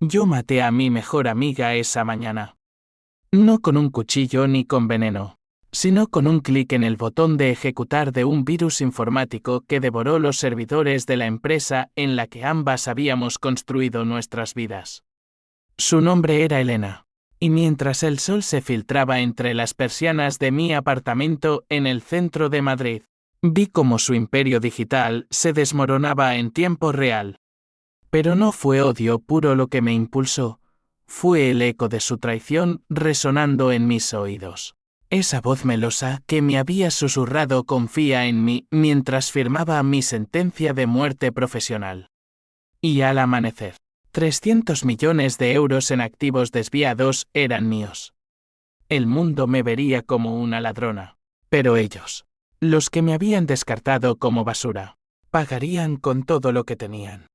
Yo maté a mi mejor amiga esa mañana. No con un cuchillo ni con veneno, sino con un clic en el botón de ejecutar de un virus informático que devoró los servidores de la empresa en la que ambas habíamos construido nuestras vidas. Su nombre era Elena, y mientras el sol se filtraba entre las persianas de mi apartamento en el centro de Madrid, vi cómo su imperio digital se desmoronaba en tiempo real. Pero no fue odio puro lo que me impulsó, fue el eco de su traición resonando en mis oídos. Esa voz melosa que me había susurrado confía en mí mientras firmaba mi sentencia de muerte profesional. Y al amanecer, 300 millones de euros en activos desviados eran míos. El mundo me vería como una ladrona, pero ellos, los que me habían descartado como basura, pagarían con todo lo que tenían.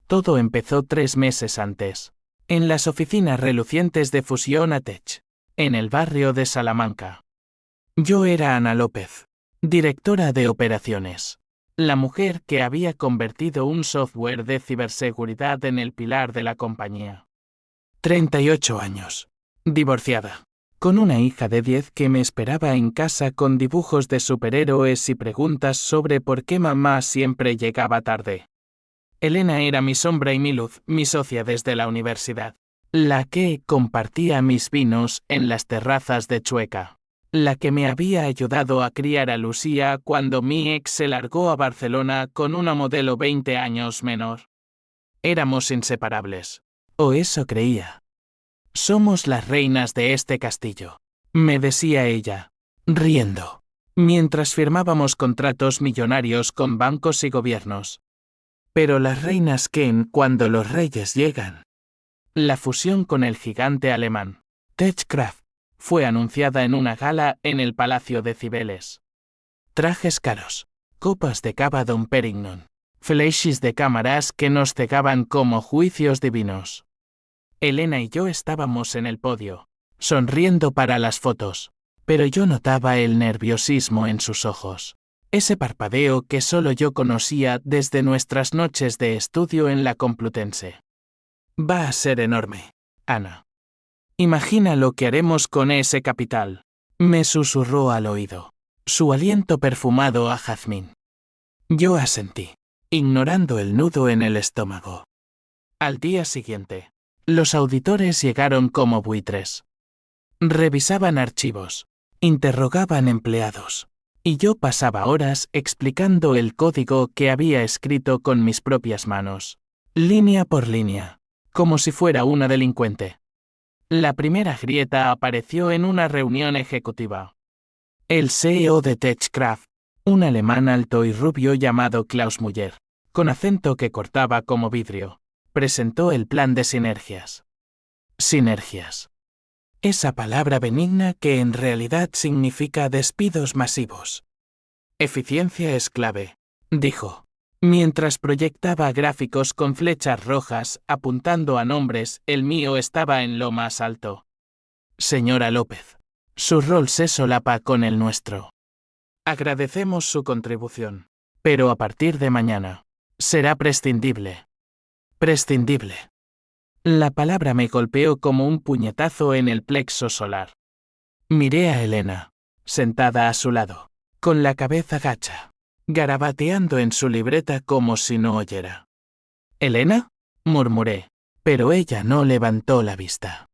Todo empezó 3 meses antes, en las oficinas relucientes de Fusión ATech, en el barrio de Salamanca. Yo era Ana López, directora de operaciones, la mujer que había convertido un software de ciberseguridad en el pilar de la compañía. 38 años, divorciada, con una hija de 10 que me esperaba en casa con dibujos de superhéroes y preguntas sobre por qué mamá siempre llegaba tarde. Elena era mi sombra y mi luz, mi socia desde la universidad, la que compartía mis vinos en las terrazas de Chueca, la que me había ayudado a criar a Lucía cuando mi ex se largó a Barcelona con una modelo 20 años menor. Éramos inseparables, o eso creía. Somos las reinas de este castillo, me decía ella, riendo, mientras firmábamos contratos millonarios con bancos y gobiernos. Pero las reinas Ken cuando los reyes llegan. La fusión con el gigante alemán, Techcraft, fue anunciada en una gala en el Palacio de Cibeles. Trajes caros, copas de cava Dom Perignon, flashes de cámaras que nos cegaban como juicios divinos. Elena y yo estábamos en el podio, sonriendo para las fotos, pero yo notaba el nerviosismo en sus ojos. Ese parpadeo que solo yo conocía desde nuestras noches de estudio en la Complutense. Va a ser enorme, Ana. Imagina lo que haremos con ese capital, me susurró al oído, su aliento perfumado a jazmín. Yo asentí, ignorando el nudo en el estómago. Al día siguiente, los auditores llegaron como buitres. Revisaban archivos, interrogaban empleados. Y yo pasaba horas explicando el código que había escrito con mis propias manos, línea por línea, como si fuera una delincuente. La primera grieta apareció en una reunión ejecutiva. El CEO de Techcraft, un alemán alto y rubio llamado Klaus Müller, con acento que cortaba como vidrio, presentó el plan de sinergias. Sinergias. Esa palabra benigna que en realidad significa despidos masivos. Eficiencia es clave, dijo, mientras proyectaba gráficos con flechas rojas apuntando a nombres, el mío estaba en lo más alto. Señora López, su rol se solapa con el nuestro. Agradecemos su contribución, pero a partir de mañana, será prescindible. Prescindible. La palabra me golpeó como un puñetazo en el plexo solar. Miré a Elena, sentada a su lado, con la cabeza gacha, garabateando en su libreta como si no oyera. ¿Elena? Murmuré, pero ella no levantó la vista.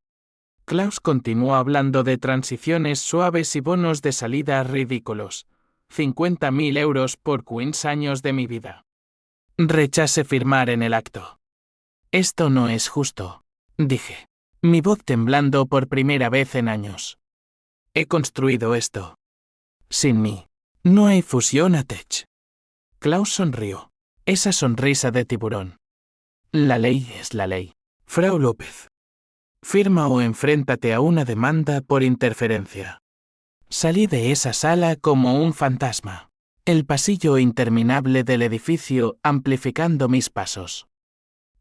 Klaus continuó hablando de transiciones suaves y bonos de salida ridículos. 50.000 euros por 15 años de mi vida. Rechacé firmar en el acto. Esto no es justo, dije, mi voz temblando por primera vez en años. He construido esto. Sin mí, no hay fusión ATech. Klaus sonrió, esa sonrisa de tiburón. La ley es la ley, Frau López. Firma o enfréntate a una demanda por interferencia. Salí de esa sala como un fantasma, el pasillo interminable del edificio amplificando mis pasos.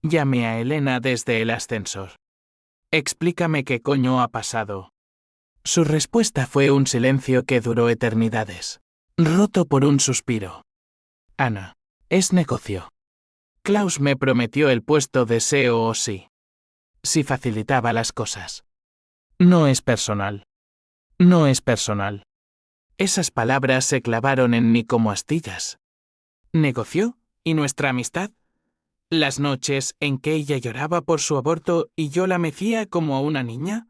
Llamé a Elena desde el ascensor. Explícame qué coño ha pasado. Su respuesta fue un silencio que duró eternidades, roto por un suspiro. Ana, es negocio. Klaus me prometió el puesto de CEO o sí. si facilitaba las cosas. No es personal. No es personal. Esas palabras se clavaron en mí como astillas. ¿Negoció? ¿Y nuestra amistad? Las noches en que ella lloraba por su aborto y yo la mecía como a una niña.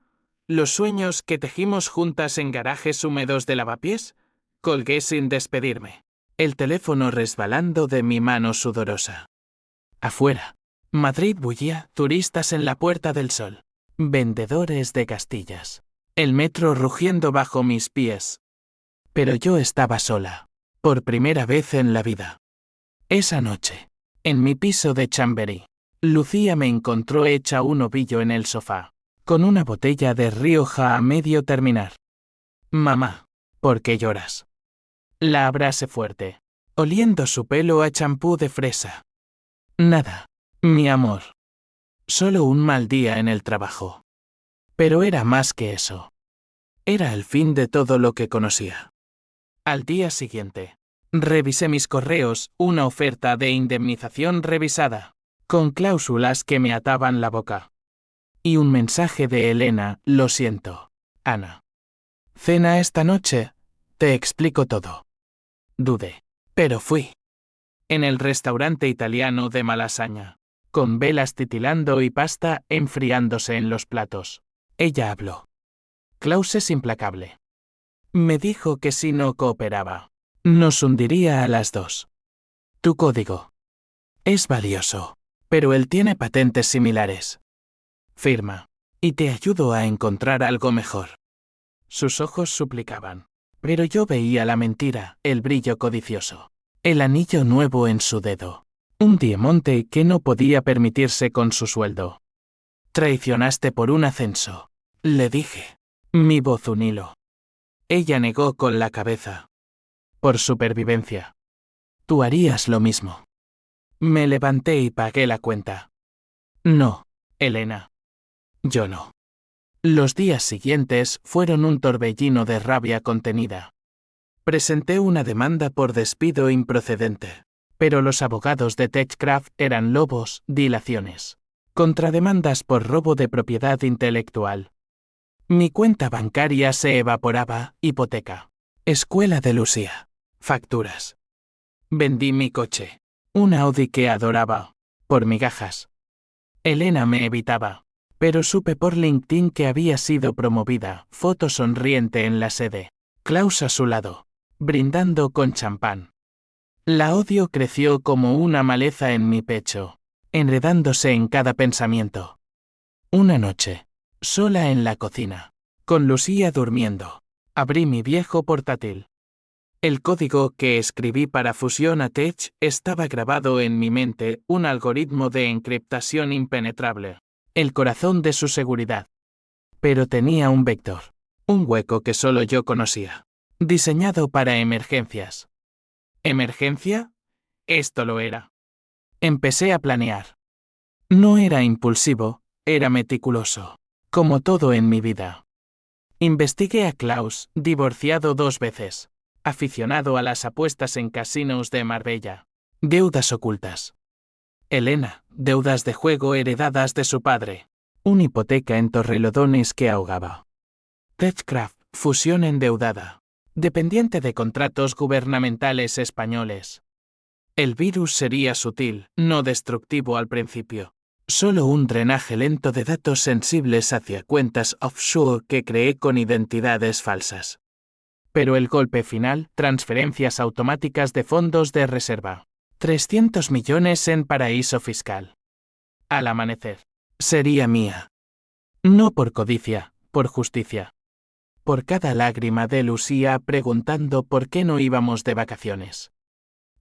Los sueños que tejimos juntas en garajes húmedos de lavapiés. Colgué sin despedirme. El teléfono resbalando de mi mano sudorosa. Afuera. Madrid bullía, turistas en la Puerta del Sol. Vendedores de castillas. El metro rugiendo bajo mis pies. Pero yo estaba sola. Por primera vez en la vida. Esa noche. En mi piso de Chamberí. Lucía me encontró hecha un ovillo en el sofá. Con una botella de Rioja a medio terminar. Mamá, ¿por qué lloras? La abracé fuerte. Oliendo su pelo a champú de fresa. Nada, mi amor. Solo un mal día en el trabajo. Pero era más que eso. Era el fin de todo lo que conocía. Al día siguiente, revisé mis correos, una oferta de indemnización revisada, con cláusulas que me ataban la boca. Y un mensaje de Elena, lo siento, Ana. Cena esta noche, te explico todo. Dudé, pero fui. En el restaurante italiano de Malasaña, con velas titilando y pasta enfriándose en los platos. Ella habló. Klaus es implacable. Me dijo que si no cooperaba, nos hundiría a las dos. Tu código es valioso, pero él tiene patentes similares. Firma, y te ayudo a encontrar algo mejor. Sus ojos suplicaban, pero yo veía la mentira, el brillo codicioso, el anillo nuevo en su dedo, un diamante que no podía permitirse con su sueldo. Traicionaste por un ascenso, le dije. Mi voz un hilo. Ella negó con la cabeza. Por supervivencia. Tú harías lo mismo. Me levanté y pagué la cuenta. No, Elena. Yo no. Los días siguientes fueron un torbellino de rabia contenida. Presenté una demanda por despido improcedente, pero los abogados de Techcraft eran lobos, dilaciones. Contrademandas por robo de propiedad intelectual. Mi cuenta bancaria se evaporaba, hipoteca. Escuela de Lucía. Facturas. Vendí mi coche. Un Audi que adoraba. Por migajas. Elena me evitaba. Pero supe por LinkedIn que había sido promovida, foto sonriente en la sede. Klaus a su lado. Brindando con champán. La odio creció como una maleza en mi pecho, enredándose en cada pensamiento. Una noche. Sola en la cocina. Con Lucía durmiendo. Abrí mi viejo portátil. El código que escribí para Fusion Attach estaba grabado en mi mente, un algoritmo de encriptación impenetrable. El corazón de su seguridad. Pero tenía un vector. Un hueco que solo yo conocía. Diseñado para emergencias. ¿Emergencia? Esto lo era. Empecé a planear. No era impulsivo, era meticuloso. Como todo en mi vida. Investigué a Klaus, divorciado 2 veces. Aficionado a las apuestas en casinos de Marbella. Deudas ocultas. Elena, deudas de juego heredadas de su padre. Una hipoteca en Torrelodones que ahogaba. Techcraft, fusión endeudada. Dependiente de contratos gubernamentales españoles. El virus sería sutil, no destructivo al principio. Solo un drenaje lento de datos sensibles hacia cuentas offshore que creé con identidades falsas. Pero el golpe final, transferencias automáticas de fondos de reserva. 300 millones en paraíso fiscal. Al amanecer. Sería mía. No por codicia, por justicia. Por cada lágrima de Lucía preguntando por qué no íbamos de vacaciones.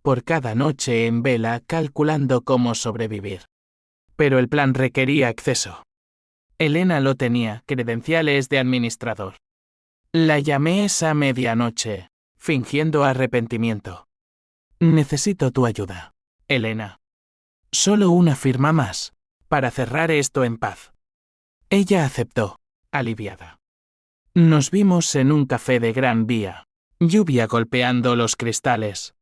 Por cada noche en vela calculando cómo sobrevivir. Pero el plan requería acceso. Elena lo tenía, credenciales de administrador. La llamé esa medianoche, fingiendo arrepentimiento. Necesito tu ayuda, Elena. Solo una firma más, para cerrar esto en paz. Ella aceptó, aliviada. Nos vimos en un café de Gran Vía, lluvia golpeando los cristales.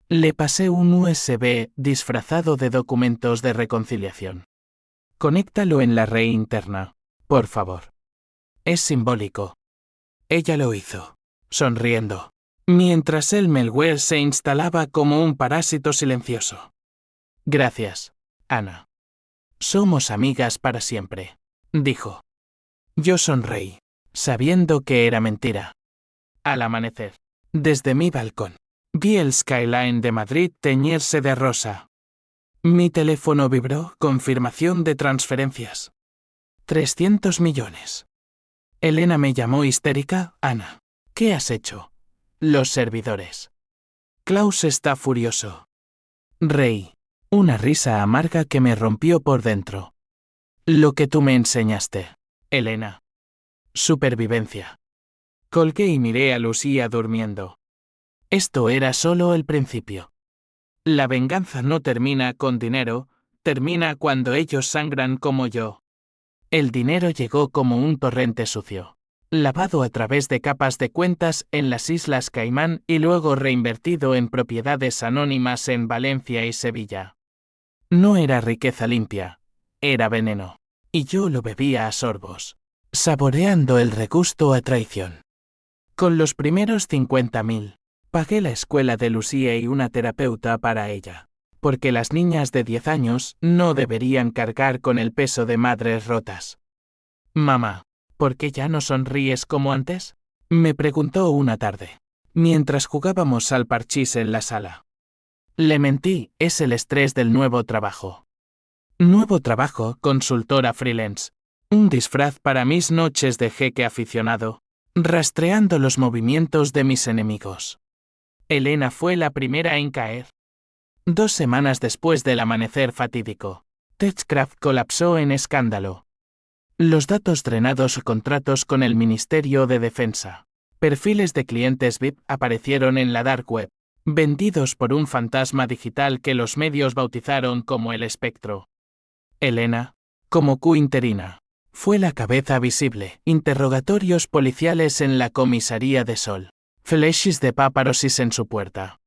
Le pasé un USB disfrazado de documentos de reconciliación. Conéctalo en la red interna, por favor. Es simbólico. Ella lo hizo, sonriendo, mientras el malware se instalaba como un parásito silencioso. Gracias, Ana. Somos amigas para siempre, dijo. Yo sonreí, sabiendo que era mentira. Al amanecer, desde mi balcón, vi el skyline de Madrid teñirse de rosa. Mi teléfono vibró, confirmación de transferencias. 300 millones. Elena me llamó histérica. Ana, ¿qué has hecho? Los servidores. Klaus está furioso. Reí. Una risa amarga que me rompió por dentro. Lo que tú me enseñaste, Elena. Supervivencia. Colgué y miré a Lucía durmiendo. Esto era solo el principio. La venganza no termina con dinero, termina cuando ellos sangran como yo. El dinero llegó como un torrente sucio, lavado a través de capas de cuentas en las Islas Caimán y luego reinvertido en propiedades anónimas en Valencia y Sevilla. No era riqueza limpia, era veneno, y yo lo bebía a sorbos, saboreando el regusto a traición. Con los primeros 50.000, pagué la escuela de Lucía y una terapeuta para ella, porque las niñas de 10 años no deberían cargar con el peso de madres rotas. Mamá, ¿por qué ya no sonríes como antes? Me preguntó una tarde, mientras jugábamos al parchís en la sala. Le mentí, es el estrés del nuevo trabajo. Nuevo trabajo, consultora freelance. Un disfraz para mis noches de jeque aficionado, rastreando los movimientos de mis enemigos. Elena fue la primera en caer. 2 semanas después del amanecer fatídico, Techcraft colapsó en escándalo. Los datos drenados, contratos con el Ministerio de Defensa, perfiles de clientes VIP aparecieron en la dark web, vendidos por un fantasma digital que los medios bautizaron como el espectro. Elena, como Q interina, fue la cabeza visible. Interrogatorios policiales en la comisaría de Sol. Flashes de paparosis en su puerta.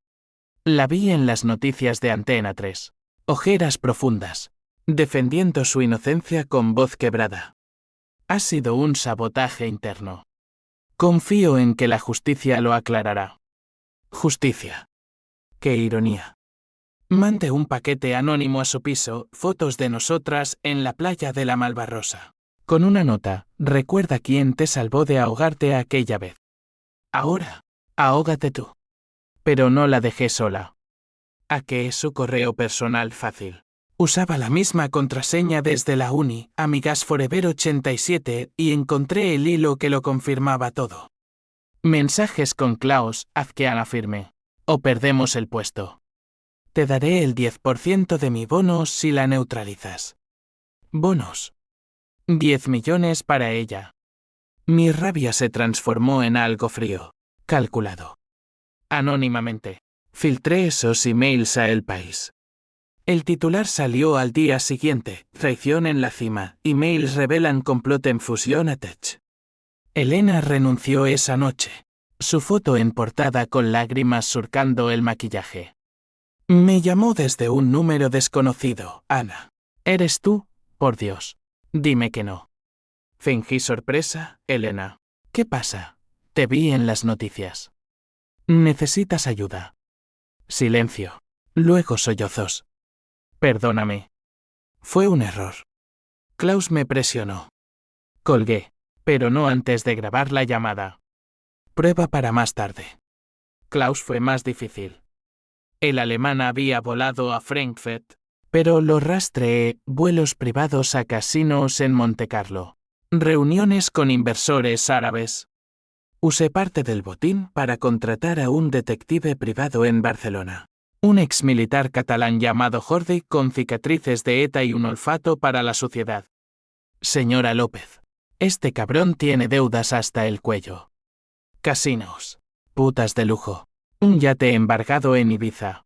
La vi en las noticias de Antena 3. Ojeras profundas, defendiendo su inocencia con voz quebrada. Ha sido un sabotaje interno. Confío en que la justicia lo aclarará. Justicia. Qué ironía. Mande un paquete anónimo a su piso, fotos de nosotras en la playa de la Malvarrosa. Con una nota, recuerda quién te salvó de ahogarte aquella vez. Ahora, ahógate tú. Pero no la dejé sola. ¿A qué es su correo personal fácil? Usaba la misma contraseña desde la uni, Amigas Forever 87, y encontré el hilo que lo confirmaba todo. Mensajes con Klaus, haz que Ana firme. O perdemos el puesto. Te daré el 10% de mi bono si la neutralizas. Bonos. 10 millones para ella. Mi rabia se transformó en algo frío, calculado. Anónimamente, filtré esos emails a El País. El titular salió al día siguiente: traición en la cima, emails revelan complot en fusión a Tech. Elena renunció esa noche. Su foto en portada con lágrimas surcando el maquillaje. Me llamó desde un número desconocido. Ana. ¿Eres tú? Por Dios. Dime que no. Fingí sorpresa. Elena. ¿Qué pasa? Te vi en las noticias. ¿Necesitas ayuda? Silencio. Luego sollozos. Perdóname. Fue un error. Klaus me presionó. Colgué, pero no antes de grabar la llamada. Prueba para más tarde. Klaus fue más difícil. El alemán había volado a Frankfurt, pero lo rastreé, vuelos privados a casinos en Montecarlo, reuniones con inversores árabes. Usé parte del botín para contratar a un detective privado en Barcelona. Un exmilitar catalán llamado Jordi con cicatrices de ETA y un olfato para la suciedad. Señora López, este cabrón tiene deudas hasta el cuello. Casinos. Putas de lujo. Un yate embargado en Ibiza.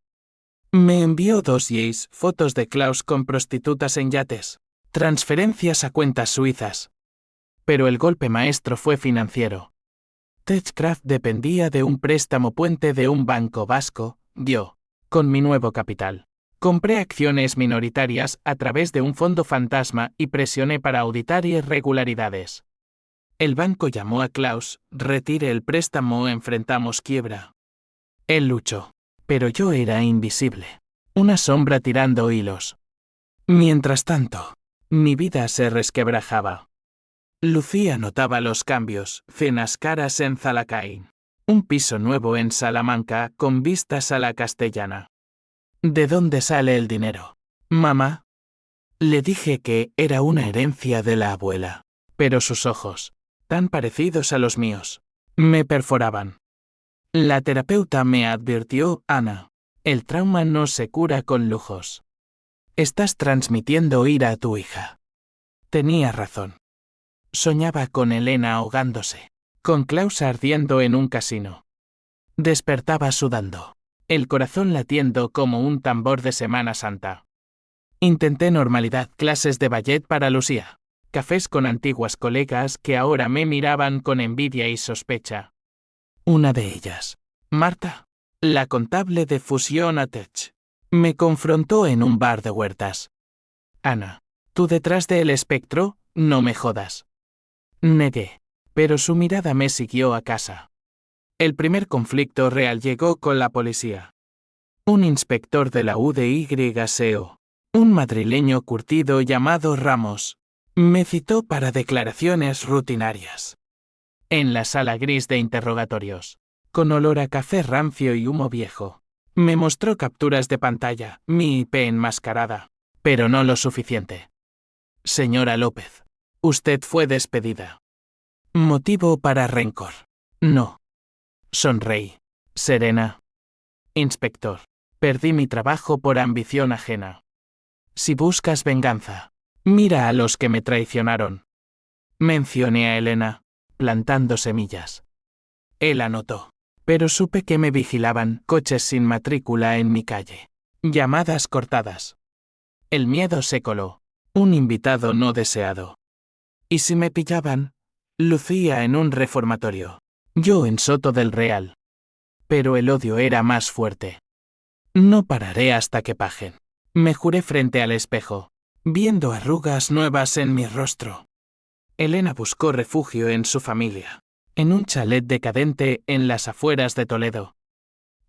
Me envió dossiers, fotos de Klaus con prostitutas en yates, transferencias a cuentas suizas. Pero el golpe maestro fue financiero. Techcraft dependía de un préstamo puente de un banco vasco, yo, con mi nuevo capital, Compré acciones minoritarias a través de un fondo fantasma y presioné para auditar irregularidades. El banco llamó a Klaus, retire el préstamo o enfrentamos quiebra. Él luchó, pero yo era invisible. Una sombra tirando hilos. Mientras tanto, mi vida se resquebrajaba. Lucía notaba los cambios, cenas caras en Zalacain. Un piso nuevo en Salamanca con vistas a la Castellana. ¿De dónde sale el dinero, mamá? Le dije que era una herencia de la abuela, pero sus ojos, tan parecidos a los míos, me perforaban. La terapeuta me advirtió, Ana, el trauma no se cura con lujos. Estás transmitiendo ira a tu hija. Tenía razón. Soñaba con Elena ahogándose, con Klaus ardiendo en un casino. Despertaba sudando, el corazón latiendo como un tambor de Semana Santa. Intenté normalidad, clases de ballet para Lucía, cafés con antiguas colegas que ahora me miraban con envidia y sospecha. Una de ellas, Marta, la contable de Fusión Atech, me confrontó en un bar de Huertas. Ana, tú detrás del espectro, no me jodas. Negué, pero su mirada me siguió a casa. El primer conflicto real llegó con la policía. Un inspector de la UDYSEO, un madrileño curtido llamado Ramos, me citó para declaraciones rutinarias. En la sala gris de interrogatorios, con olor a café rancio y humo viejo, me mostró capturas de pantalla, mi IP enmascarada, pero no lo suficiente. Señora López, usted fue despedida. Motivo para rencor. No. Sonreí. Serena. Inspector, perdí mi trabajo por ambición ajena. Si buscas venganza, mira a los que me traicionaron. Mencioné a Elena, plantando semillas. Él anotó, pero supe que me vigilaban coches sin matrícula en mi calle. Llamadas cortadas. El miedo se coló, un invitado no deseado. Y si me pillaban, Lucía en un reformatorio, yo en Soto del Real. Pero el odio era más fuerte. No pararé hasta que paguen. Me juré frente al espejo, viendo arrugas nuevas en mi rostro. Elena buscó refugio en su familia, en un chalet decadente en las afueras de Toledo.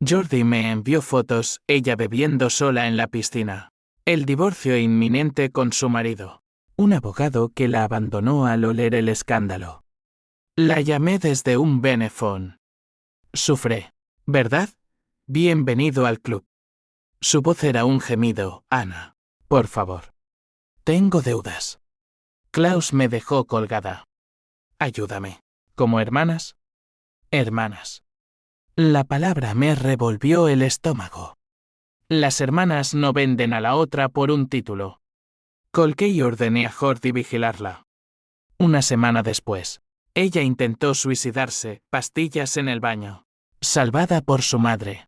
Jordi me envió fotos, ella bebiendo sola en la piscina. El divorcio inminente con su marido. Un abogado que la abandonó al oler el escándalo. La llamé desde un Benefón. Sufré, ¿verdad? Bienvenido al club. Su voz era un gemido, Ana. Por favor. Tengo deudas. Klaus me dejó colgada. Ayúdame. ¿Como hermanas? Hermanas. La palabra me revolvió el estómago. Las hermanas no venden a la otra por un título. Colgué y ordené a Jordi vigilarla. Una semana después, ella intentó suicidarse, pastillas en el baño. Salvada por su madre.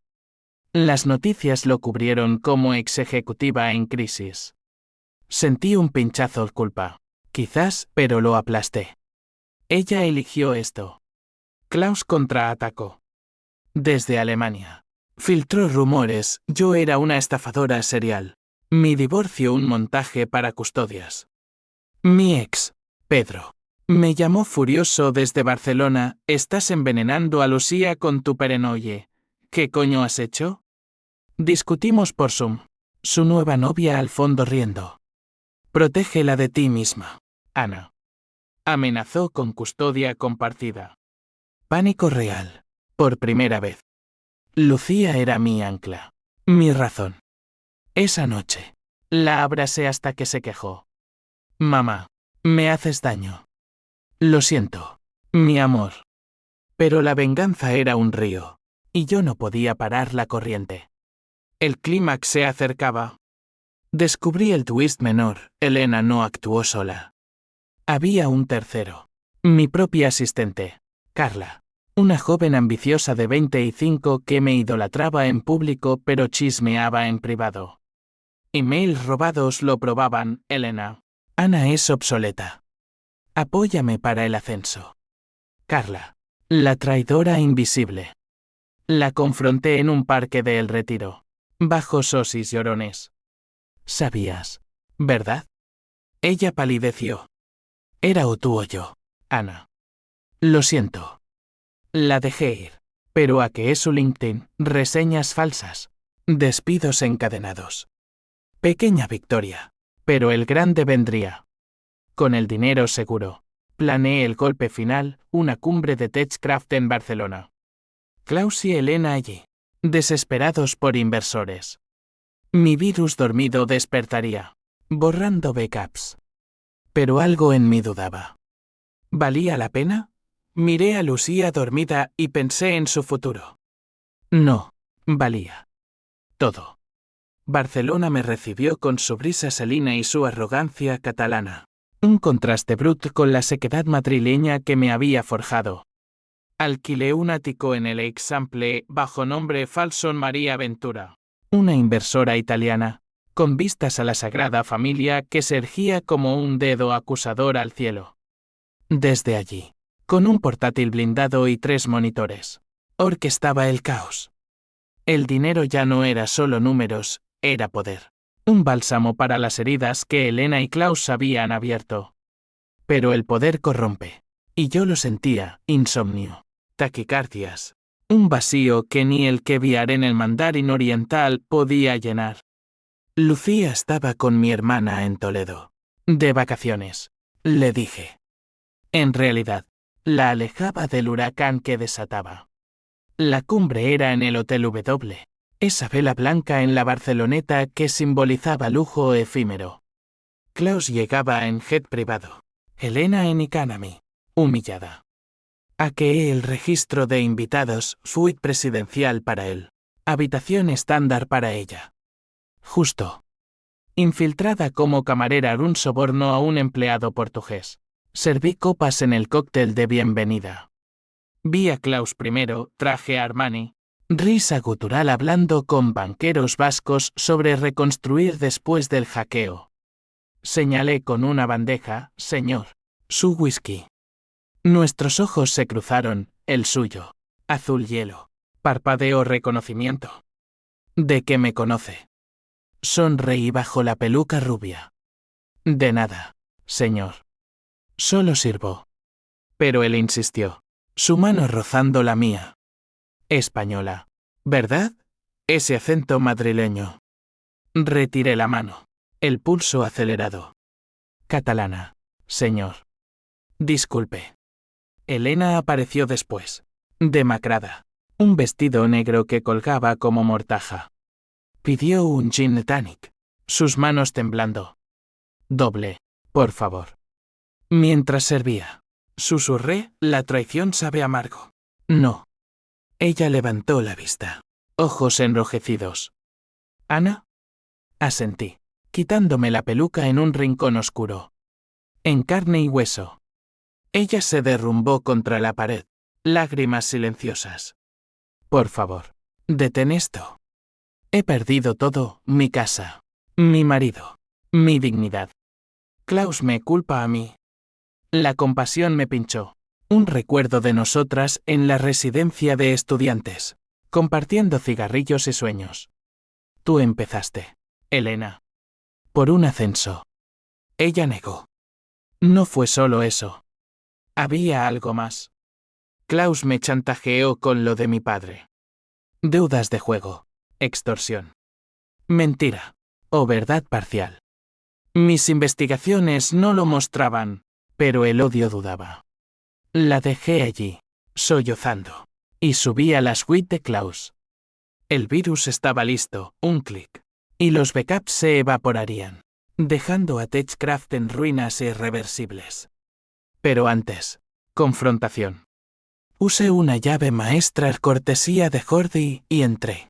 Las noticias lo cubrieron como ex ejecutiva en crisis. Sentí un pinchazo de culpa. Quizás, pero lo aplasté. Ella eligió esto. Klaus contraatacó. Desde Alemania. Filtró rumores, yo era una estafadora serial. Mi divorcio un montaje para custodias. Mi ex, Pedro, me llamó furioso desde Barcelona, estás envenenando a Lucía con tu perenoye. ¿Qué coño has hecho? Discutimos por Zoom. Su nueva novia al fondo riendo. Protégela de ti misma, Ana. Amenazó con custodia compartida. Pánico real. Por primera vez. Lucía era mi ancla. Mi razón. Esa noche. La abracé hasta que se quejó. Mamá, me haces daño. Lo siento, mi amor. Pero la venganza era un río, y yo no podía parar la corriente. El clímax se acercaba. Descubrí el twist menor, Elena no actuó sola. Había un tercero. Mi propia asistente, Carla. Una joven ambiciosa de 25 que me idolatraba en público pero chismeaba en privado. Emails robados lo probaban, Elena. Ana es obsoleta. Apóyame para el ascenso. Carla. La traidora invisible. La confronté en un parque de El Retiro. Bajo sosis llorones. Sabías, ¿verdad? Ella palideció. Era o tú o yo, Ana. Lo siento. La dejé ir. Pero ¿a qué es su LinkedIn? Reseñas falsas. Despidos encadenados. Pequeña victoria. Pero el grande vendría. Con el dinero seguro. Planeé el golpe final, una cumbre de TechCraft en Barcelona. Klaus y Elena allí. Desesperados por inversores. Mi virus dormido despertaría. Borrando backups. Pero algo en mí dudaba. ¿Valía la pena? Miré a Lucía dormida y pensé en su futuro. No, valía. Todo. Barcelona me recibió con su brisa salina y su arrogancia catalana. Un contraste bruto con la sequedad madrileña que me había forjado. Alquilé un ático en el Eixample bajo nombre falso María Ventura. Una inversora italiana, con vistas a la Sagrada Familia que se ergía como un dedo acusador al cielo. Desde allí, con un portátil blindado y 3 monitores, orquestaba el caos. El dinero ya no era solo números, era poder. Un bálsamo para las heridas que Elena y Klaus habían abierto. Pero el poder corrompe. Y yo lo sentía, insomnio, taquicardias. Un vacío que ni el caviar en el mandarín oriental podía llenar. Lucía estaba con mi hermana en Toledo. De vacaciones, le dije. En realidad, la alejaba del huracán que desataba. La cumbre era en el Hotel W, esa vela blanca en la Barceloneta que simbolizaba lujo efímero. Klaus llegaba en jet privado, Elena en economy, humillada. Hackeé el registro de invitados, suite presidencial para él, habitación estándar para ella. Justo. Infiltrada como camarera un soborno a un empleado portugués. Serví copas en el cóctel de bienvenida. Vi a Klaus primero, traje Armani. Risa gutural hablando con banqueros vascos sobre reconstruir después del hackeo. Señalé con una bandeja, señor, su whisky. Nuestros ojos se cruzaron, el suyo. Azul hielo. Parpadeo reconocimiento. ¿De qué me conoce? Sonreí bajo la peluca rubia. De nada, señor. Solo sirvo. Pero él insistió, su mano rozando la mía. Española, ¿verdad? Ese acento madrileño. Retiré la mano. El pulso acelerado. Catalana, señor. Disculpe. Elena apareció después. Demacrada. Un vestido negro que colgaba como mortaja. Pidió un gin tonic. Sus manos temblando. Doble, por favor. Mientras servía, susurré, la traición sabe amargo. No. Ella levantó la vista. Ojos enrojecidos. ¿Ana? Asentí, quitándome la peluca en un rincón oscuro. En carne y hueso. Ella se derrumbó contra la pared, lágrimas silenciosas. Por favor, detén esto. He perdido todo, mi casa, mi marido, mi dignidad. Klaus me culpa a mí. La compasión me pinchó. Un recuerdo de nosotras en la residencia de estudiantes, compartiendo cigarrillos y sueños. Tú empezaste, Elena. Por un ascenso. Ella negó. No fue solo eso. Había algo más. Klaus me chantajeó con lo de mi padre. Deudas de juego. Extorsión. Mentira. O verdad parcial. Mis investigaciones no lo mostraban, pero el odio dudaba. La dejé allí, sollozando, y subí a la suite de Klaus. El virus estaba listo, un clic, y los backups se evaporarían, dejando a TechCraft en ruinas irreversibles. Pero antes, confrontación. Usé una llave maestra cortesía de Jordi y entré.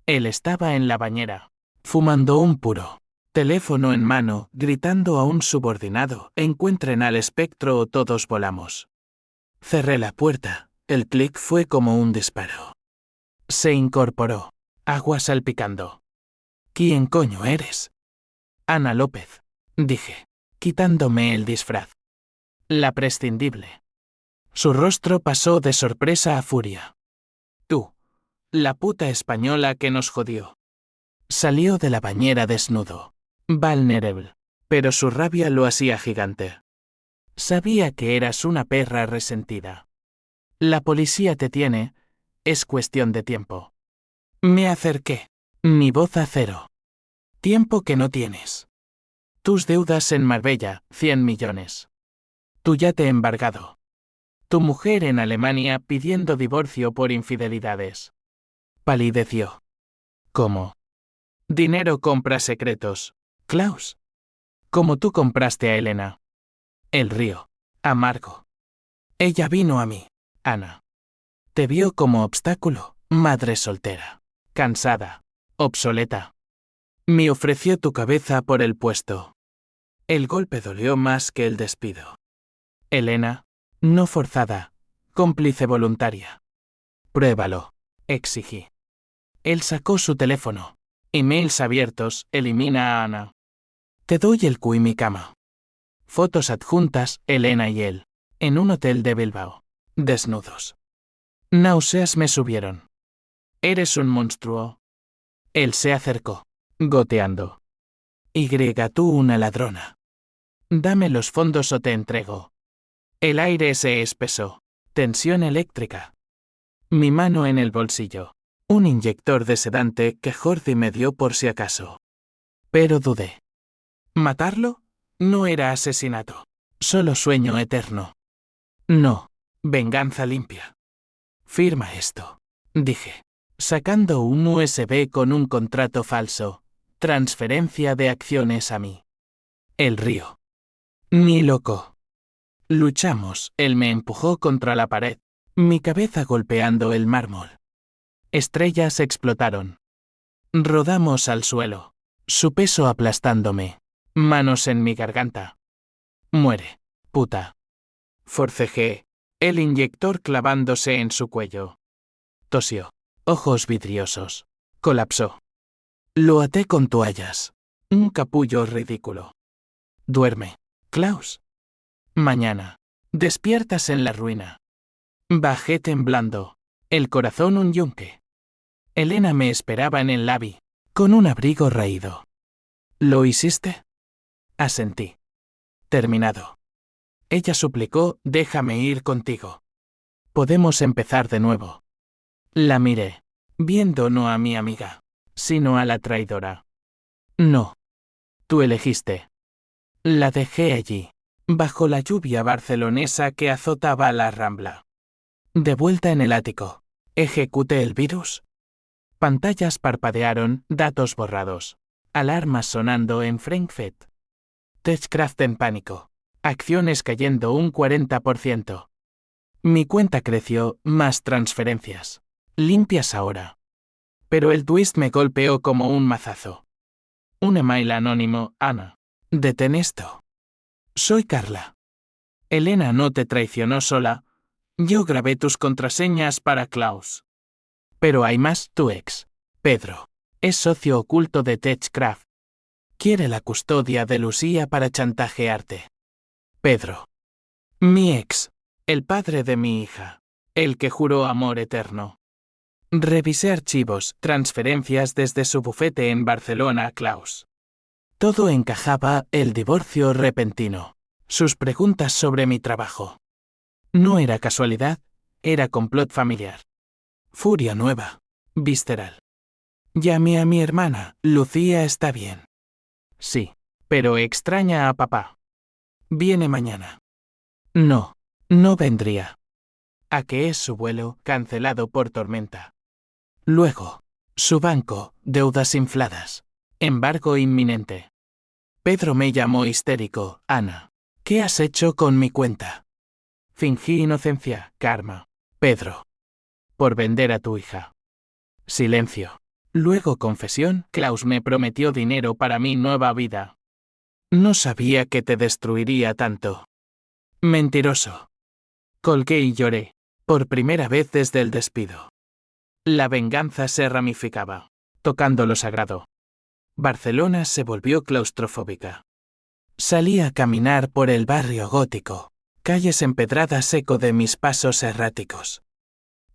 Él estaba en la bañera, fumando un puro, teléfono en mano, gritando a un subordinado, encuentren al espectro o todos volamos. Cerré la puerta, el clic fue como un disparo. Se incorporó, agua salpicando. ¿Quién coño eres? Ana López, dije, quitándome el disfraz. La prescindible. Su rostro pasó de sorpresa a furia. Tú, la puta española que nos jodió. Salió de la bañera desnudo, Vulnerable. Pero su rabia lo hacía gigante. Sabía que eras una perra resentida. La policía te tiene, es cuestión de tiempo. Me acerqué. Mi voz a cero. Tiempo que no tienes. Tus deudas en Marbella, 100 millones. Tu yate embargado. Tu mujer en Alemania pidiendo divorcio por infidelidades. Palideció. ¿Cómo? Dinero compra secretos. Klaus. Como tú compraste a Elena. El río. Amargo. Ella vino a mí, Ana. Te vio como obstáculo, madre soltera. Cansada. Obsoleta. Me ofreció tu cabeza por el puesto. El golpe dolió más que el despido. Elena, no forzada, cómplice voluntaria. Pruébalo, exigí. Él sacó su teléfono. Emails abiertos, elimina a Ana. Te doy el Q y mi cama. Fotos adjuntas, Elena y él, en un hotel de Bilbao, desnudos. Náuseas me subieron. Eres un monstruo. Él se acercó, goteando. Tú una ladrona. Dame los fondos o te entrego. El aire se espesó. Tensión eléctrica. Mi mano en el bolsillo. Un inyector de sedante que Jordi me dio por si acaso. Pero dudé. ¿Matarlo? No era asesinato. Solo sueño eterno. No. Venganza limpia. Firma esto. Dije. Sacando un USB con un contrato falso. Transferencia de acciones a mí. El río. Ni loco. Luchamos. Él me empujó contra la pared. Mi cabeza golpeando el mármol. Estrellas explotaron. Rodamos al suelo. Su peso aplastándome. Manos en mi garganta. Muere, puta. Forcejeé. El inyector clavándose en su cuello. Tosió. Ojos vidriosos. Colapsó. Lo até con toallas. Un capullo ridículo. Duerme, Klaus. Mañana. Despiertas en la ruina. Bajé temblando. El corazón un yunque. Elena me esperaba en el lobby, con un abrigo raído. ¿Lo hiciste? Asentí. Terminado. Ella suplicó, déjame ir contigo. Podemos empezar de nuevo. La miré, viendo no a mi amiga, sino a la traidora. No. Tú elegiste. La dejé allí, bajo la lluvia barcelonesa que azotaba la Rambla. De vuelta en el ático. ¿Ejecuté el virus? Pantallas parpadearon, datos borrados. Alarmas sonando en Frankfurt. Techcraft en pánico. Acciones cayendo un 40%. Mi cuenta creció, más transferencias. Limpias ahora. Pero el twist me golpeó como un mazazo. Un email anónimo, Ana. Detén esto. Soy Carla. Elena no te traicionó sola. Yo grabé tus contraseñas para Klaus. Pero hay más, tu ex, Pedro. Es socio oculto de Techcraft. Quiere la custodia de Lucía para chantajearte. Pedro. Mi ex. El padre de mi hija. El que juró amor eterno. Revisé archivos, transferencias desde su bufete en Barcelona a Klaus. Todo encajaba, el divorcio repentino. Sus preguntas sobre mi trabajo. No era casualidad, era complot familiar. Furia nueva. Visceral. Llamé a mi hermana, Lucía está bien. Sí, pero extraña a papá. Viene mañana. No, no vendría. ¿A qué es su vuelo, cancelado por tormenta? Luego, su banco, deudas infladas. Embargo inminente. Pedro me llamó histérico, Ana. ¿Qué has hecho con mi cuenta? Fingí inocencia, karma. Pedro. Por vender a tu hija. Silencio. Luego confesión, Klaus me prometió dinero para mi nueva vida. No sabía que te destruiría tanto. Mentiroso. Colgué y lloré, por primera vez desde el despido. La venganza se ramificaba, tocando lo sagrado. Barcelona se volvió claustrofóbica. Salí a caminar por el barrio gótico, calles empedradas eco de mis pasos erráticos.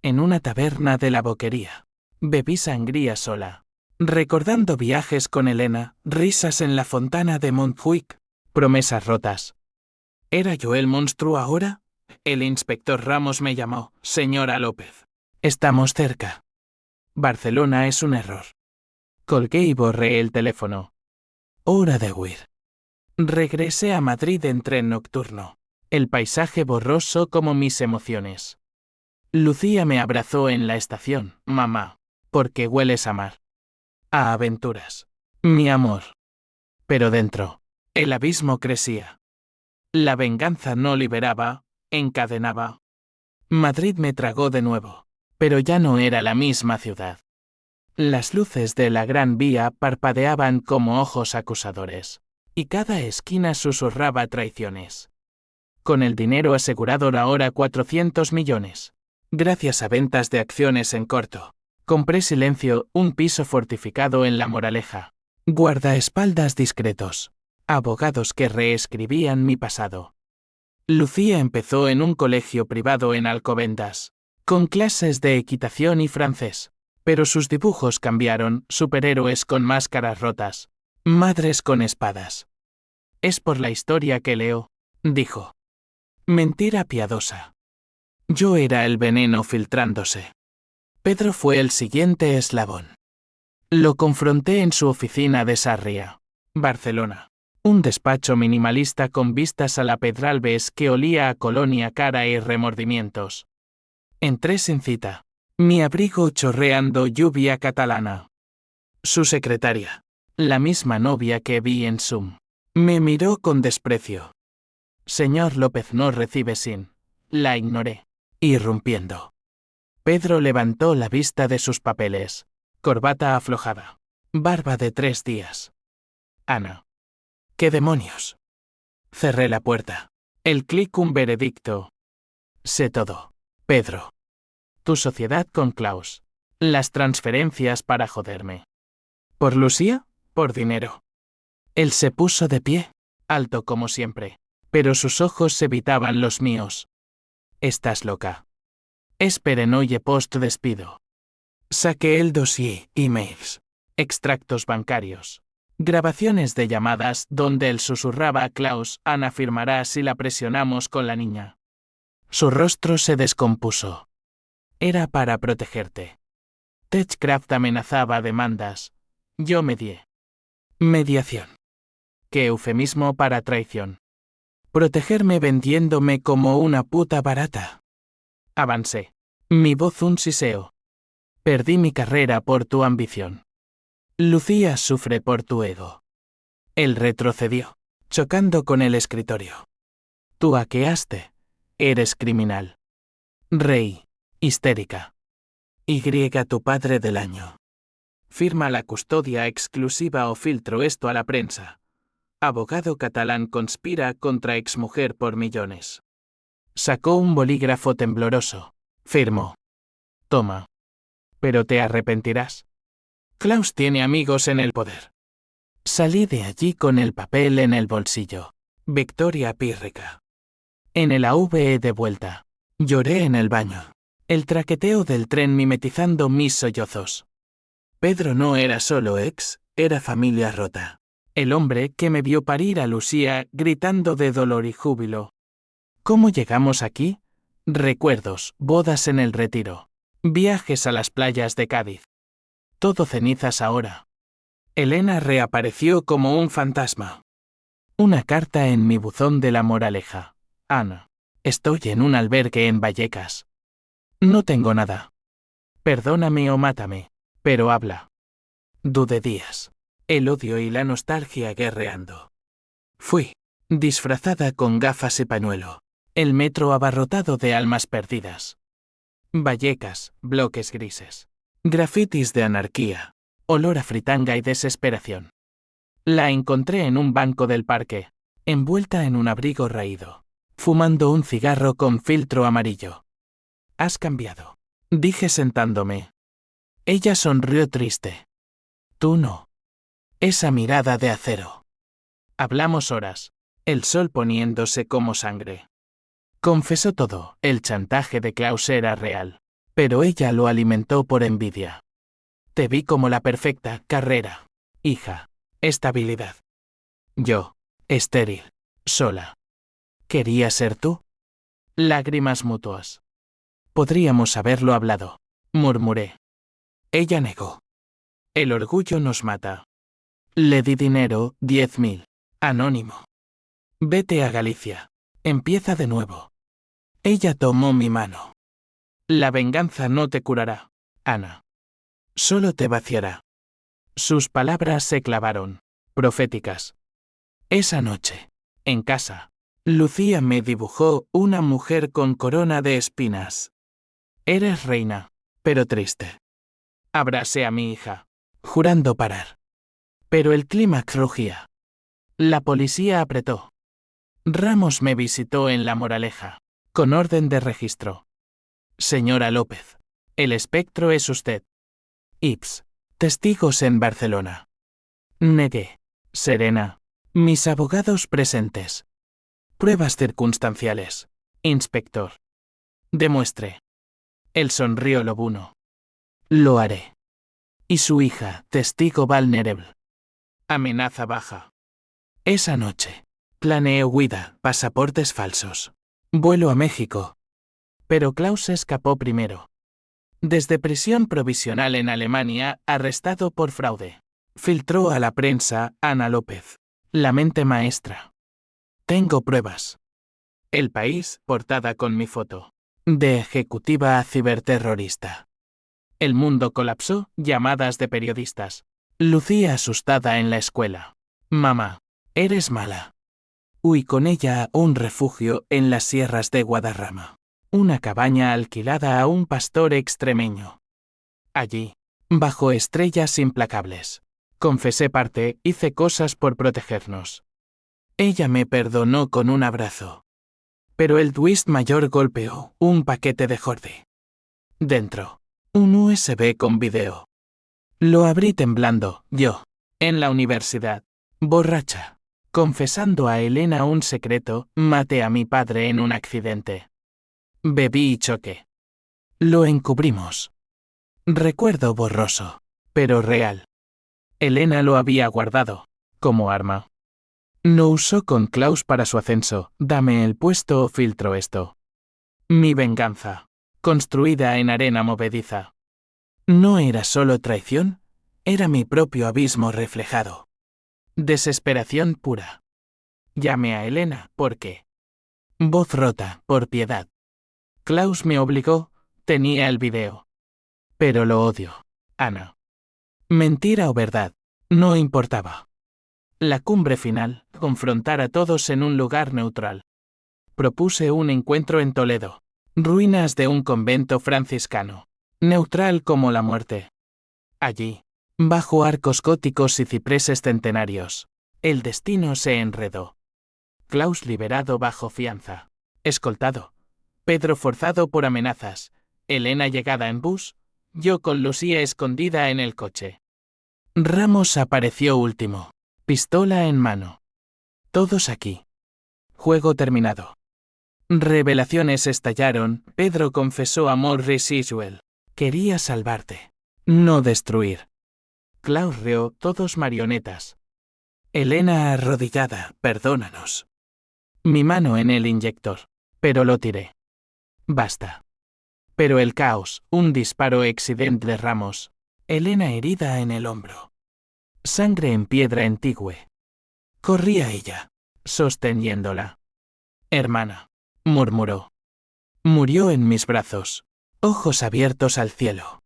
En una taberna de la Boquería, bebí sangría sola. recordando viajes con Elena, risas en la fontana de Montjuic, promesas rotas. ¿Era yo el monstruo ahora? El inspector Ramos me llamó, señora López. Estamos cerca. Barcelona es un error. Colgué y borré el teléfono. Hora de huir. Regresé a Madrid en tren nocturno. El paisaje borroso como mis emociones. Lucía me abrazó en la estación, mamá, porque hueles a mar. A aventuras. Mi amor. Pero dentro, el abismo crecía. La venganza no liberaba, encadenaba. Madrid me tragó de nuevo, pero ya no era la misma ciudad. Las luces de la Gran Vía parpadeaban como ojos acusadores, y cada esquina susurraba traiciones. Con el dinero asegurado ahora 400 millones. Gracias a ventas de acciones en corto. Compré silencio, un piso fortificado en La Moraleja. Guardaespaldas discretos. Abogados que reescribían mi pasado. Lucía empezó en un colegio privado en Alcobendas, con clases de equitación y francés. Pero sus dibujos cambiaron, superhéroes con máscaras rotas, madres con espadas. Es por la historia que leo, dijo. Mentira piadosa. Yo era el veneno filtrándose. Pedro fue el siguiente eslabón. Lo confronté en su oficina de Sarria, Barcelona. Un despacho minimalista con vistas a la Pedralbes que olía a colonia cara y remordimientos. Entré sin cita. Mi abrigo chorreando lluvia catalana. Su secretaria, la misma novia que vi en Zoom, me miró con desprecio. Señor López no recibe sin. La ignoré, irrumpiendo. Pedro levantó la vista de sus papeles. Corbata aflojada. Barba de 3 días. Ana. ¿Qué demonios? Cerré la puerta. El clic un veredicto. Sé todo. Pedro. Tu sociedad con Klaus. Las transferencias para joderme. ¿Por Lucía? Por dinero. Él se puso de pie, alto como siempre, pero sus ojos evitaban los míos. Estás loca. Esperen oye post despido. Saqué el dossier, emails, extractos bancarios, grabaciones de llamadas donde él susurraba a Klaus, Ana firmará si la presionamos con la niña. Su rostro se descompuso. Era para protegerte. Techcraft amenazaba demandas. Yo medié. Mediación. Qué eufemismo para traición. Protegerme vendiéndome como una puta barata. Avancé. Mi voz un siseo. Perdí mi carrera por tu ambición. Lucía sufre por tu ego. Él retrocedió, chocando con el escritorio. Tú hackeaste. Eres criminal. Rey. Histérica. Y tu padre del año. Firma la custodia exclusiva o filtro esto a la prensa. Abogado catalán conspira contra exmujer por millones. Sacó un bolígrafo tembloroso. Firmó. Toma. Pero te arrepentirás. Klaus tiene amigos en el poder. Salí de allí con el papel en el bolsillo. Victoria pírrica. En el AVE de vuelta. Lloré en el baño. El traqueteo del tren mimetizando mis sollozos. Pedro no era solo ex, era familia rota. El hombre que me vio parir a Lucía gritando de dolor y júbilo. ¿Cómo llegamos aquí? Recuerdos, bodas en el Retiro. Viajes a las playas de Cádiz. Todo cenizas ahora. Elena reapareció como un fantasma. Una carta en mi buzón de La Moraleja. Ana. Estoy en un albergue en Vallecas. No tengo nada. Perdóname o mátame, pero habla. Dudé días. El odio y la nostalgia guerreando. Fui, disfrazada con gafas y pañuelo. El metro abarrotado de almas perdidas. Vallecas, bloques grises. Grafitis de anarquía. Olor a fritanga y desesperación. La encontré en un banco del parque, envuelta en un abrigo raído, fumando un cigarro con filtro amarillo. Has cambiado, dije sentándome. Ella sonrió triste. Tú no. Esa mirada de acero. Hablamos horas, el sol poniéndose como sangre. Confesó todo, el chantaje de Klaus era real, pero ella lo alimentó por envidia. Te vi como la perfecta carrera. Hija. Estabilidad. Yo. Estéril. Sola. ¿Quería ser tú? Lágrimas mutuas. Podríamos haberlo hablado. Murmuré. Ella negó. El orgullo nos mata. Le di dinero, 10.000. Anónimo. Vete a Galicia. Empieza de nuevo. Ella tomó mi mano. La venganza no te curará, Ana. Solo te vaciará. Sus palabras se clavaron, proféticas. Esa noche, en casa, Lucía me dibujó una mujer con corona de espinas. Eres reina, pero triste. Abracé a mi hija, jurando parar. Pero el clímax rugía. La policía apretó. Ramos me visitó en La Moraleja, con orden de registro. Señora López, el espectro es usted. Ips. Testigos en Barcelona. Negué. Serena. Mis abogados presentes. Pruebas circunstanciales. Inspector. Demuestre. Él sonrió lobuno. Lo haré. Y su hija, testigo vulnerable. Amenaza baja. Esa noche. Planeé huida, pasaportes falsos. Vuelo a México. Pero Klaus escapó primero. Desde prisión provisional en Alemania, arrestado por fraude. Filtró a la prensa, Ana López. La mente maestra. Tengo pruebas. El País, portada con mi foto. De ejecutiva a ciberterrorista. El mundo colapsó, llamadas de periodistas. Lucía asustada en la escuela. Mamá, eres mala. Huí con ella a un refugio en las sierras de Guadarrama. Una cabaña alquilada a un pastor extremeño. Allí, bajo estrellas implacables. Confesé parte, hice cosas por protegernos. Ella me perdonó con un abrazo. Pero el twist mayor golpeó un paquete de Jordi. Dentro, un USB con video. Lo abrí temblando, yo, en la universidad, borracha. Confesando a Elena un secreto, maté a mi padre en un accidente. Bebí y choqué. Lo encubrimos. Recuerdo borroso, pero real. Elena lo había guardado, como arma. No usó con Klaus para su ascenso, dame el puesto o filtro esto. Mi venganza, construida en arena movediza. No era solo traición, era mi propio abismo reflejado. Desesperación pura. Llamé a Elena, ¿por qué? Voz rota, por piedad. Klaus me obligó, tenía el video. Pero lo odio, Ana. Mentira o verdad, no importaba. La cumbre final, confrontar a todos en un lugar neutral. Propuse un encuentro en Toledo. Ruinas de un convento franciscano. Neutral como la muerte. Allí, bajo arcos góticos y cipreses centenarios, el destino se enredó. Klaus liberado bajo fianza. Escoltado. Pedro forzado por amenazas. Elena llegada en bus. Yo con Lucía escondida en el coche. Ramos apareció último. Pistola en mano. Todos aquí. Juego terminado. Revelaciones estallaron. Pedro confesó amor residual. Quería salvarte. No destruir. Klaus reó, todos marionetas. Elena arrodillada, perdónanos. Mi mano en el inyector. Pero lo tiré. Basta. Pero el caos, un disparo accidente de Ramos. Elena herida en el hombro. Sangre en piedra antigüe. Corría ella, sosteniéndola. Hermana, murmuró. Murió en mis brazos, ojos abiertos al cielo.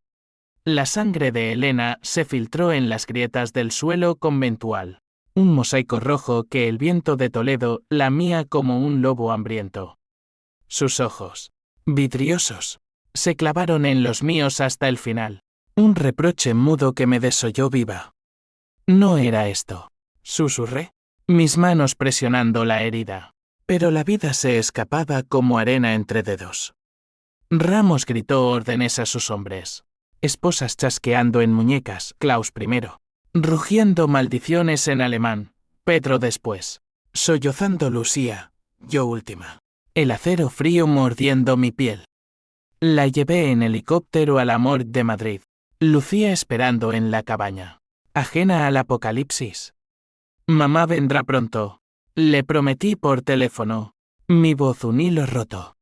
La sangre de Elena se filtró en las grietas del suelo conventual. Un mosaico rojo que el viento de Toledo lamía como un lobo hambriento. Sus ojos, vidriosos, se clavaron en los míos hasta el final. Un reproche mudo que me desolló viva. No era esto, susurré, mis manos presionando la herida. Pero la vida se escapaba como arena entre dedos. Ramos gritó órdenes a sus hombres. Esposas chasqueando en muñecas, Klaus primero. Rugiendo maldiciones en alemán, Pedro después. Sollozando Lucía, yo última. El acero frío mordiendo mi piel. La llevé en helicóptero al amor de Madrid. Lucía esperando en la cabaña, ajena al apocalipsis. Mamá vendrá pronto. Le prometí por teléfono. Mi voz un hilo roto.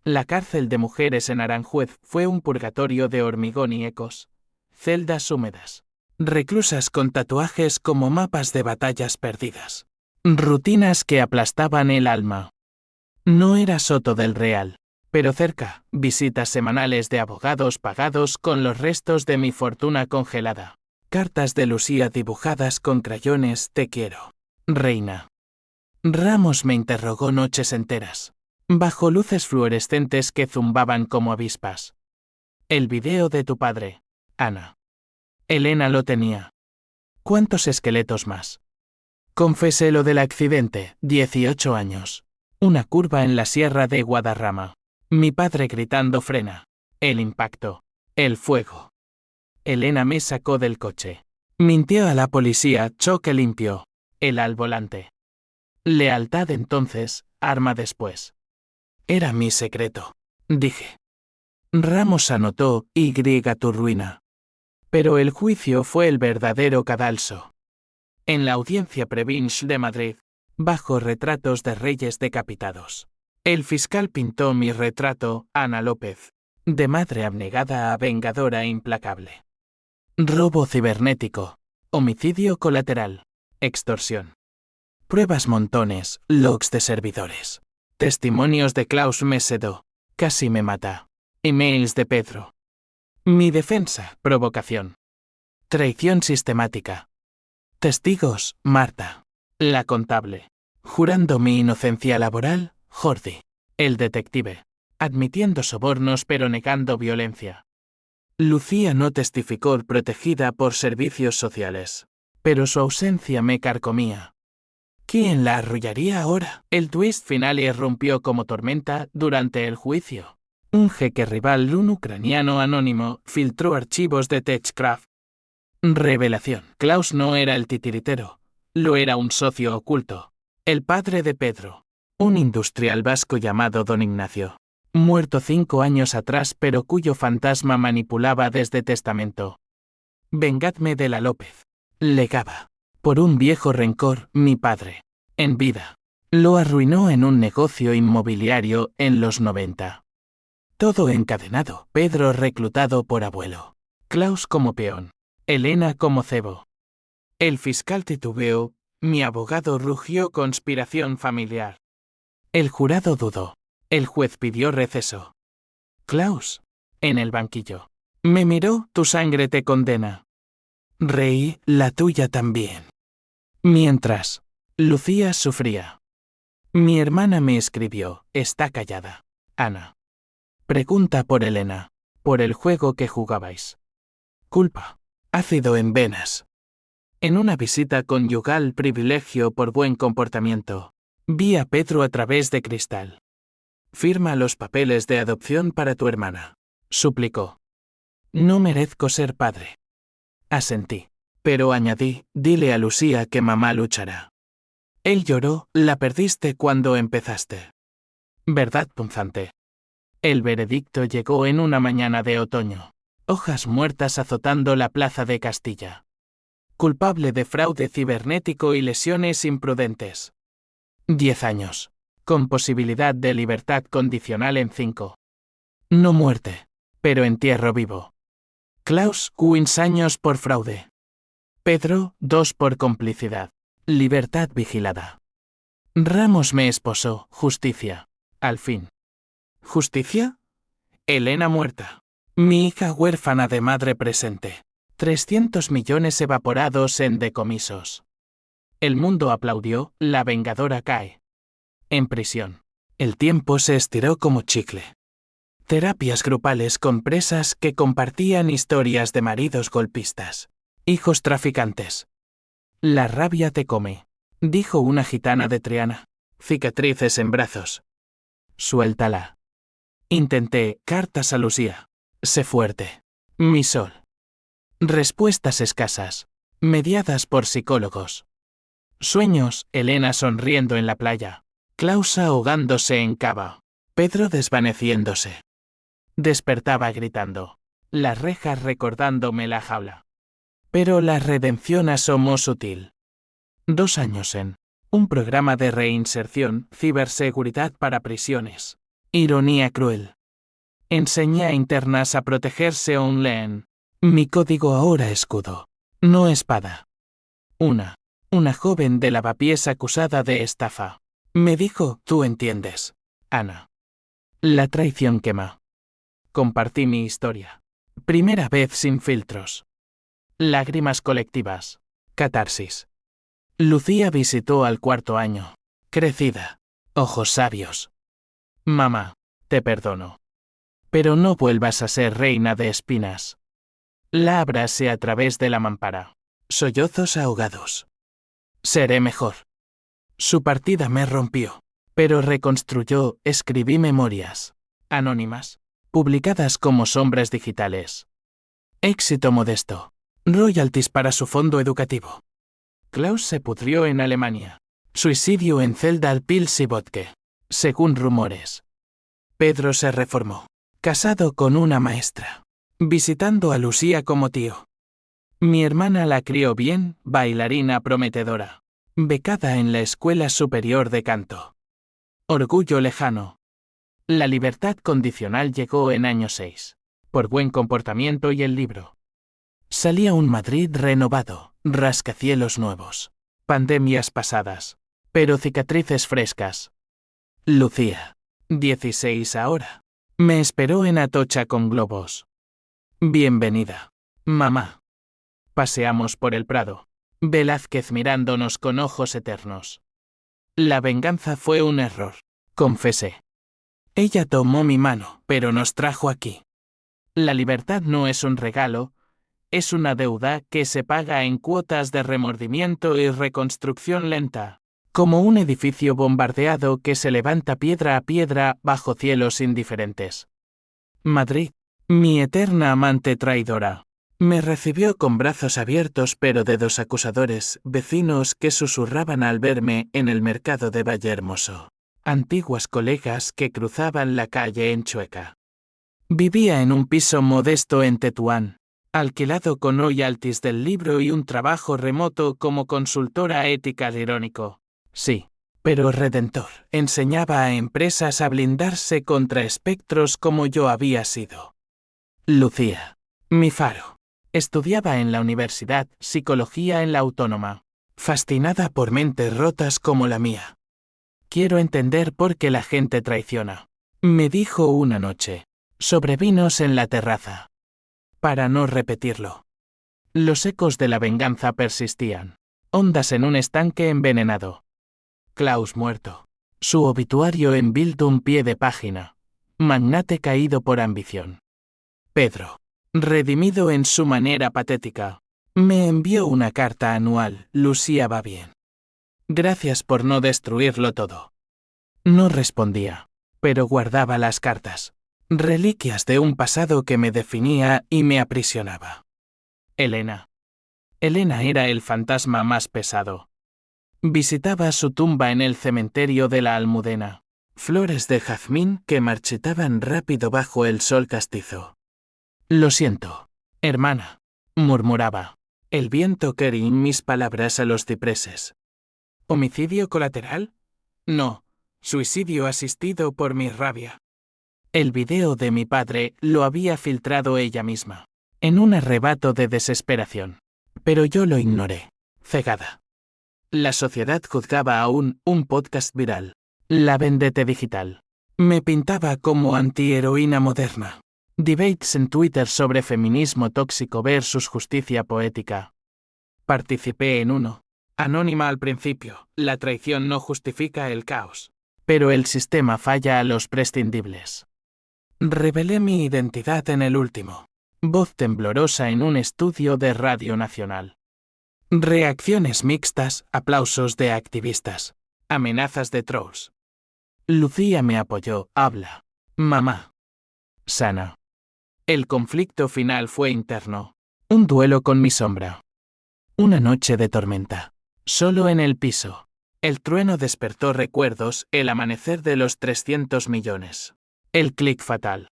La cárcel de mujeres en Aranjuez fue un purgatorio de hormigón y ecos. Celdas húmedas. Reclusas con tatuajes como mapas de batallas perdidas. Rutinas que aplastaban el alma. No era Soto del Real, pero cerca, visitas semanales de abogados pagados con los restos de mi fortuna congelada. Cartas de Lucía dibujadas con crayones, te quiero. Reina. Ramos me interrogó noches enteras, bajo luces fluorescentes que zumbaban como avispas. El video de tu padre, Ana. Elena lo tenía. ¿Cuántos esqueletos más? Confesé lo del accidente, 18 años. Una curva en la sierra de Guadarrama. Mi padre gritando frena. El impacto. El fuego. Elena me sacó del coche. Mintió a la policía, choque limpio. Él al volante. Lealtad entonces, arma después. Era mi secreto. Dije. Ramos anotó, Y tu ruina. Pero el juicio fue el verdadero cadalso. En la audiencia Previnch de Madrid, bajo retratos de reyes decapitados. El fiscal pintó mi retrato, Ana López, de madre abnegada a vengadora implacable. Robo cibernético, homicidio colateral, extorsión. Pruebas montones, logs de servidores. Testimonios de Klaus Mesedo, casi me mata. Emails de Pedro. Mi defensa, provocación. Traición sistemática. Testigos, Marta. La contable. Jurando mi inocencia laboral, Jordi. El detective. Admitiendo sobornos pero negando violencia. Lucía no testificó protegida por servicios sociales. Pero su ausencia me carcomía. ¿Quién la arrullaría ahora? El twist final irrumpió como tormenta durante el juicio. Un jeque rival, un ucraniano anónimo, filtró archivos de Techcraft. Revelación. Klaus no era el titiritero. Lo era un socio oculto. El padre de Pedro. Un industrial vasco llamado Don Ignacio. Muerto 5 años atrás pero cuyo fantasma manipulaba desde testamento. Vengadme de la López. Legaba. Por un viejo rencor, mi padre. En vida. Lo arruinó en un negocio inmobiliario en los 90. Todo encadenado. Pedro reclutado por abuelo. Klaus como peón. Elena como cebo. El fiscal titubeó, mi abogado rugió conspiración familiar. El jurado dudó. El juez pidió receso. Klaus, en el banquillo. Me miró, tu sangre te condena. Reí, la tuya también. Mientras, Lucía sufría. Mi hermana me escribió, está callada. Ana. Pregunta por Elena, por el juego que jugabais. Culpa. Ácido en venas. En una visita conyugal privilegio por buen comportamiento, vi a Pedro a través de cristal. Firma los papeles de adopción para tu hermana, suplicó. No merezco ser padre. Asentí, pero añadí, dile a Lucía que mamá luchará. Él lloró, la perdiste cuando empezaste. Verdad punzante. El veredicto llegó en una mañana de otoño. Hojas muertas azotando la plaza de Castilla. Culpable de fraude cibernético y lesiones imprudentes. 10 años. Con posibilidad de libertad condicional en 5. No muerte, pero entierro vivo. Klaus, 15 años por fraude. Pedro, 2 por complicidad. Libertad vigilada. Ramos me esposó, justicia. Al fin. ¿Justicia? Elena muerta. Mi hija huérfana de madre presente. 300 millones evaporados en decomisos. El mundo aplaudió, la vengadora cae. En prisión. El tiempo se estiró como chicle. Terapias grupales con presas que compartían historias de maridos golpistas. Hijos traficantes. La rabia te come, dijo una gitana de Triana. Cicatrices en brazos. Suéltala. Intenté, cartas a Lucía. Sé fuerte. Mi sol. Respuestas escasas, mediadas por psicólogos. Sueños, Elena sonriendo en la playa. Klaus ahogándose en cava. Pedro desvaneciéndose. Despertaba gritando. las rejas recordándome la jaula. Pero la redención asomó sutil. 2 años en un programa de reinserción, ciberseguridad para prisiones. Ironía cruel. Enseñé a internas a protegerse online. Mi código ahora escudo, no espada. Una joven de Lavapiés acusada de estafa. Me dijo, tú entiendes, Ana. La traición quema. Compartí mi historia. Primera vez sin filtros. Lágrimas colectivas. Catarsis. Lucía visitó al 4.º año. Crecida. Ojos sabios. Mamá, te perdono. Pero no vuelvas a ser reina de espinas. Lábrase a través de la mampara. Sollozos ahogados. Seré mejor. Su partida me rompió. Pero reconstruyó, escribí memorias. Anónimas. Publicadas como sombras digitales. Éxito modesto. Royalties para su fondo educativo. Klaus se pudrió en Alemania. Suicidio en celda al Pils y vodka. Según rumores. Pedro se reformó. Casado con una maestra. Visitando a Lucía como tío. Mi hermana la crió bien, bailarina prometedora. Becada en la Escuela Superior de Canto. Orgullo lejano. La libertad condicional llegó en año 6. Por buen comportamiento y el libro. Salía un Madrid renovado, rascacielos nuevos. Pandemias pasadas. Pero cicatrices frescas. Lucía. 16 ahora. Me esperó en Atocha con globos. Bienvenida, mamá. Paseamos por el Prado. Velázquez mirándonos con ojos eternos. La venganza fue un error, confesé. Ella tomó mi mano, pero nos trajo aquí. La libertad no es un regalo, es una deuda que se paga en cuotas de remordimiento y reconstrucción lenta, como un edificio bombardeado que se levanta piedra a piedra bajo cielos indiferentes. Madrid, mi eterna amante traidora. Me recibió con brazos abiertos pero dedos acusadores, vecinos que susurraban al verme en el mercado de Vallehermoso. Antiguas colegas que cruzaban la calle en Chueca. Vivía en un piso modesto en Tetuán, alquilado con royalties del libro y un trabajo remoto como consultora ética irónico. Sí, pero redentor. Enseñaba a empresas a blindarse contra espectros como yo había sido. Lucía. Mi faro. Estudiaba en la universidad, psicología en la Autónoma. Fascinada por mentes rotas como la mía. Quiero entender por qué la gente traiciona. Me dijo una noche. Sobre vinos en la terraza. Para no repetirlo. Los ecos de la venganza persistían. Ondas en un estanque envenenado. Klaus muerto. Su obituario en Bildung pie de página. Magnate caído por ambición. Pedro. Redimido en su manera patética. Me envió una carta anual, Lucía va bien. Gracias por no destruirlo todo. No respondía, pero guardaba las cartas. Reliquias de un pasado que me definía y me aprisionaba. Elena. Elena era el fantasma más pesado. Visitaba su tumba en el cementerio de la Almudena. Flores de jazmín que marchitaban rápido bajo el sol castizo. Lo siento, hermana, murmuraba. El viento quería mis palabras a los cipreses. ¿Homicidio colateral? No, suicidio asistido por mi rabia. El video de mi padre lo había filtrado ella misma, en un arrebato de desesperación. Pero yo lo ignoré, cegada. La sociedad juzgaba aún un podcast viral. La vendetta digital. Me pintaba como antiheroína moderna. Debates en Twitter sobre feminismo tóxico versus justicia poética. Participé en uno. Anónima al principio, la traición no justifica el caos. Pero el sistema falla a los prescindibles. Revelé mi identidad en el último. Voz temblorosa en un estudio de Radio Nacional. Reacciones mixtas, aplausos de activistas. Amenazas de trolls. Lucía me apoyó, habla. Mamá. Sana. El conflicto final fue interno. Un duelo con mi sombra. Una noche de tormenta. Solo en el piso. El trueno despertó recuerdos, el amanecer de los 300 millones. El clic fatal.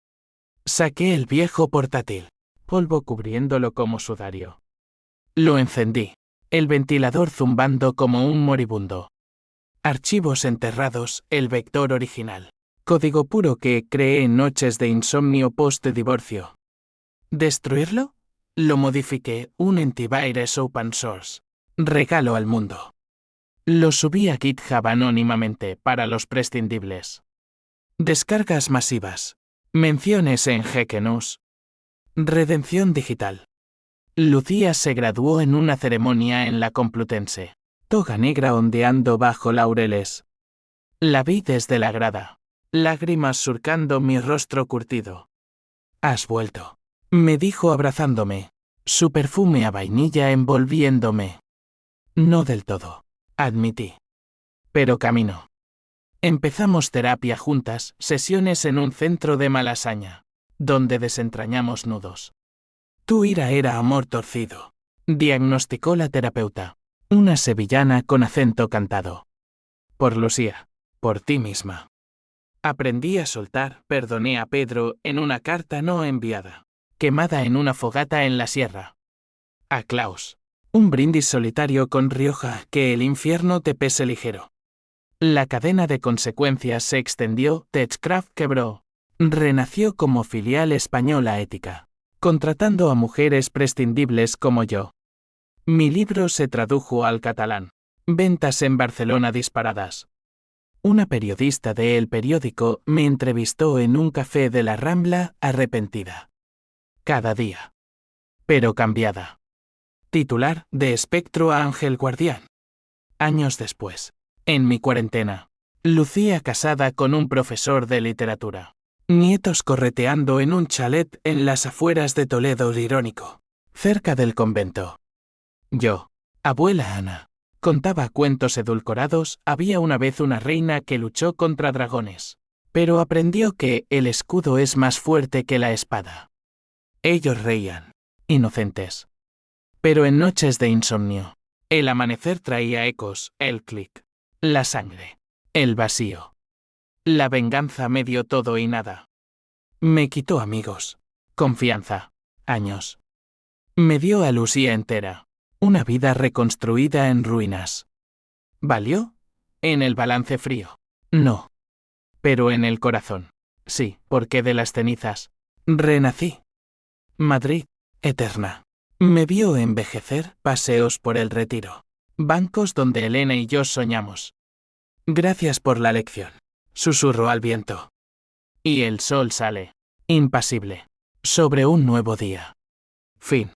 Saqué el viejo portátil. polvo cubriéndolo como sudario. Lo encendí. El ventilador zumbando como un moribundo. Archivos enterrados, el vector original. Código puro que creé en noches de insomnio post-divorcio. ¿Destruirlo? Lo modifiqué, un antivirus open source. Regalo al mundo. Lo subí a GitHub anónimamente para los prescindibles. Descargas masivas. Menciones en GKNews. Redención digital. Lucía se graduó en una ceremonia en la Complutense. Toga negra ondeando bajo laureles. La vi desde la grada. Lágrimas surcando mi rostro curtido. Has vuelto. Me dijo abrazándome. Su perfume a vainilla envolviéndome. No del todo. Admití. Pero camino. Empezamos terapia juntas, sesiones en un centro de Malasaña, donde desentrañamos nudos. Tu ira era amor torcido, diagnosticó la terapeuta, una sevillana con acento cantado. Por Lucía, por ti misma. Aprendí a soltar, perdoné a Pedro en una carta no enviada, quemada en una fogata en la sierra. A Klaus, un brindis solitario con Rioja, que el infierno te pese ligero. La cadena de consecuencias se extendió, Techcraft quebró. Renació como filial española ética, contratando a mujeres prescindibles como yo. Mi libro se tradujo al catalán. Ventas en Barcelona disparadas. Una periodista de El Periódico me entrevistó en un café de la Rambla, arrepentida. Cada día. Pero cambiada. Titular, de espectro a ángel guardián. Años después. En mi cuarentena. Lucía casada con un profesor de literatura. Nietos correteando en un chalet en las afueras de Toledo irónico. Cerca del convento. Yo, abuela Ana, contaba cuentos edulcorados. Había una vez una reina que luchó contra dragones. Pero aprendió que el escudo es más fuerte que la espada. Ellos reían. Inocentes. Pero en noches de insomnio. El amanecer traía ecos, el clic. La sangre. El vacío. La venganza me dio todo y nada. Me quitó amigos. Confianza. Años. Me dio a Lucía entera. Una vida reconstruida en ruinas. ¿Valió? En el balance frío. No. Pero en el corazón. Sí, porque de las cenizas. Renací. Madrid. Eterna. Me vio envejecer, paseos por el Retiro. Bancos donde Elena y yo soñamos. Gracias por la lección. Susurro al viento. Y el sol sale, impasible, sobre un nuevo día. Fin.